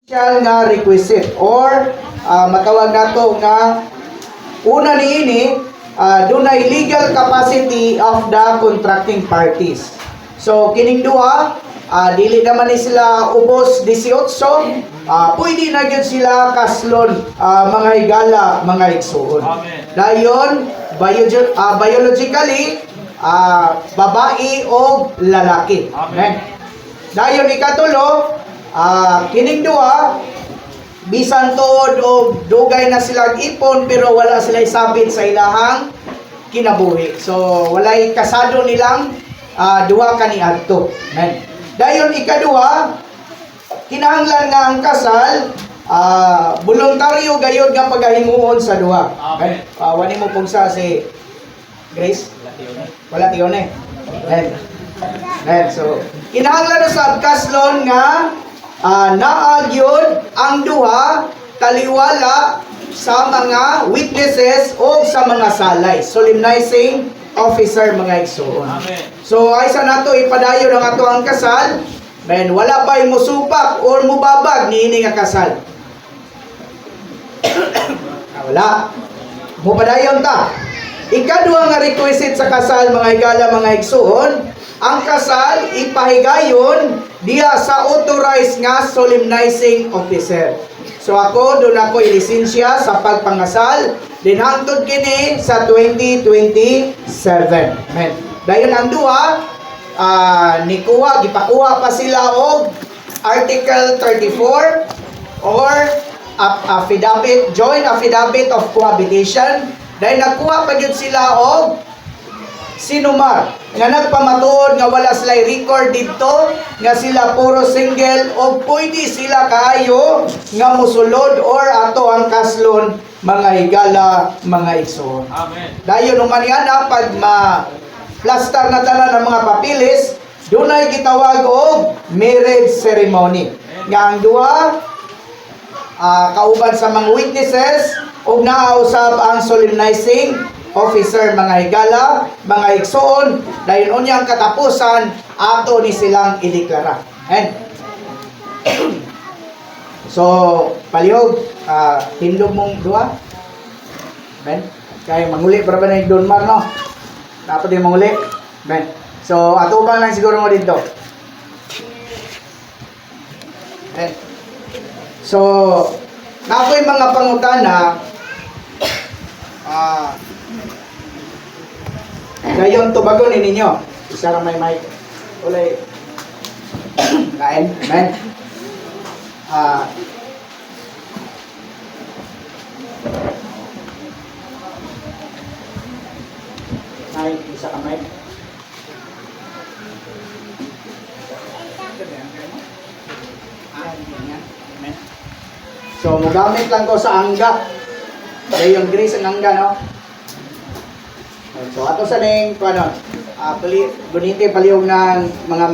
nga requisite or matawag nato nga una niini dunay legal capacity of the contracting parties. So kining duha dili naman ni sila ubos 18, pwede na gyud sila kaslon mga higala, mga igsuon. Dayon biologically babae o lalaki. Amen. Dayon ikatulo kining duha bisan tuod og dugay na silang ipon pero wala sila isabit sa ilahang kinabuhi. So walay kasado nilang duha kaniadto. Amen. Dayon ikaduha kinahanglan nga ang kasal voluntaryo gayud nga pagahimuon sa duha. Amen. Wani mo pugsa si Grace? Wala tiyone. Amen. Amen. So kinahanglan sa kaslon nga naagyod ang duha taliwala sa mga witnesses o sa mga salay, solemnizing officer, mga igsoon. So aysa nato ipadayon ang ato ang kasal, men wala pa'y musupak or mubabag niini nga kasal. Wala. Mupadayon ta. Ikaduha nga requisite sa kasal, mga higala, mga igsoon, ang kasal ipahigayon diha sa authorized nga solemnizing officer. So ako doon ako ilisensya sa pagpangasal din hangtod kini sa 2027. Amen. Dayon ang duha gipakuha pa sila og Article 34 or affidavit, joint affidavit of cohabitation. Dahil nagkuha pa gyud sila og sinumar nga nagpamatuod nga wala sila record dito nga sila puro single o pwede sila kaayo nga musulod or ato ang kaslon, mga higala, mga igsoon. Amen. Dayon human yana pag ma-plaster na tanan ng mga papilis, dunay gitawag og marriage ceremony. Nga ang duha kauban sa mga witnesses ug naausab ang solemnizing officer, mga higala, mga igsoon. Dayon unyang katapusan ato ni silang ideklara. And so palihog tindog mong duha. Ben, kay manguli para ba na Don Mar, no? Dapat din manguli. Ben. So ato bang lang siguro mo dito. Ben. So nakoy mga pangutana gayon tubagon ninyo. Isa ra may mic. Ulay. Kain, men. May isa ka mic. So mogamit lang ko sa angga. Gayon Grace ang angga, no? So ato sa ning paano guniti palihog ng mga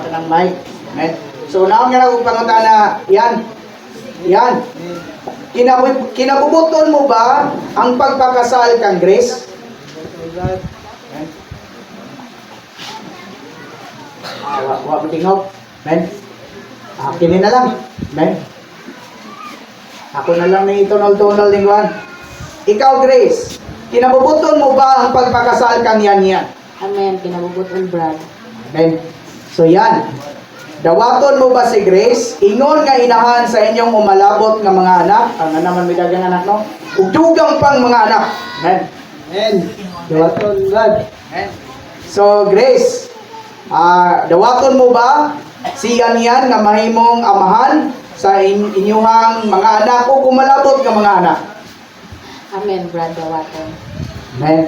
kanang mic. Amen. So naon nga akong pangutana, yan. Kinabubuton mo ba ang pagpakasal kang Grace? Amen. Wa mo tingog. Amen. Kini na lang. Amen. Ako na lang na itonol-tonol ning wan. Ikaw Grace, kinabubuton mo ba ang pagpakasal kang yan? Amen. Kinabubuton, Brad. Amen. So yan. Dawaton mo ba si Grace? Ingon nga inahan sa inyong umalabot nga mga anak. Ang naman may dagang anak, no? Ugdugang pang mga anak. Amen. Amen. Dawaton, Brad. Amen. So Grace, dawaton mo ba si yan nga mahimong amahan sa inyuhang mga anak o kumalabot nga mga anak? Amen, Brad. Dawaton. Amen.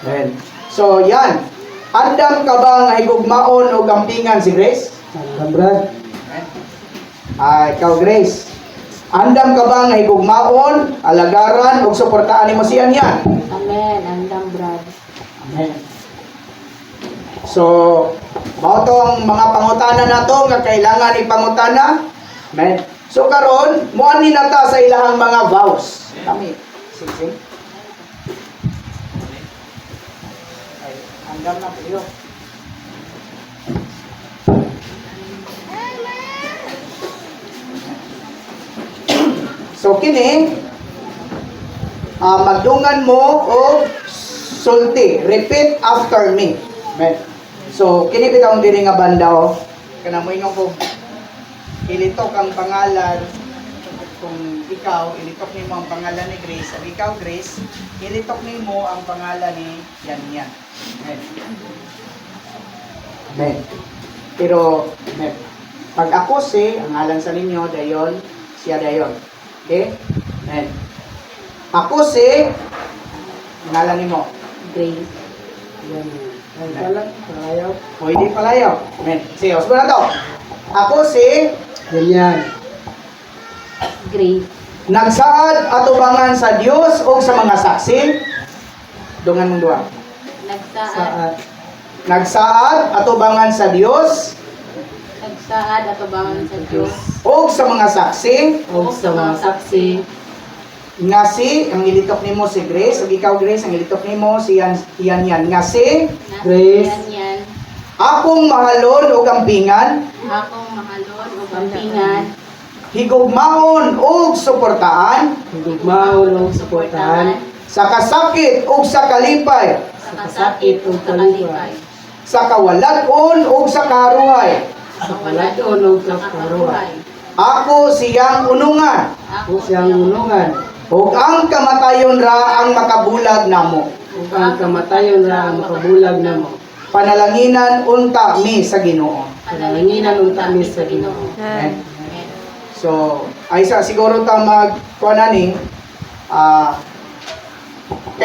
Amen. So, yan. Andam ka ba nga higugmaon o gampingan si Grace? Andam, Brad. Ikaw, Grace. Andam ka ba nga higugmaon, alagaran, o suportaan ni mo siyan yan? Amen. Andam, Brad. Amen. So, mautong mga pangutana na to nga kailangan ipangutana. Amen. So karon, muani na ta sa ilahang mga vows. Kami, sing. Ay, andam na po. So kini magdungan mo og sulti. Repeat after me. Amen. So kini bitaw diri nga banda oh. Kana mo ingon ko ilitok ang pangalan kung ikaw ilitok nimo ang pangalan ni Grace. Sabi ikaw Grace, ilitok nimo ang pangalan ni Yan. Amen. Amen. Pero amen. Pag ako si ang ngalan sa ninyo dayon siya dayon. Okay? Amen. Ako si ngalan nimo. Grace. Ay, palayaw. O hindi palayaw. Amen. Sige, usbo na to. Ako si Ganyan. Grace. nagsaad atubangan sa Dios o sa mga saksi. Dungan mong duha. Nagsaad. Saat. Nagsaad atubangan sa Dios Nagsaad at ubangan sa Diyos. o sa mga saksi O sa mga saksi. nga si ang ilitok nimo si Grace, ug ikaw Grace ang ilitok nimo si yan nga si Grace. Yan. akong mahalon o gampingan, Akong mahalon o gampingan. higugmaon o suportaan Higugmaon o suportahan. sa kasakit o sa kalipay, Sa kasakit o sa kalipay. sa kawalan-on o sa karuhay. Sa kawaladon o sa karuhay. Ako siyang unungan, O siyang unungan. ug ang kamatayon ra ang makabulag namo. O ang kamatayon ra ang makabulag namo. Panalanginan unta mi sa Ginoo. Pananginan unta mi sa Ginoo. Amen. So, ay sa siguro ta magkuha na ni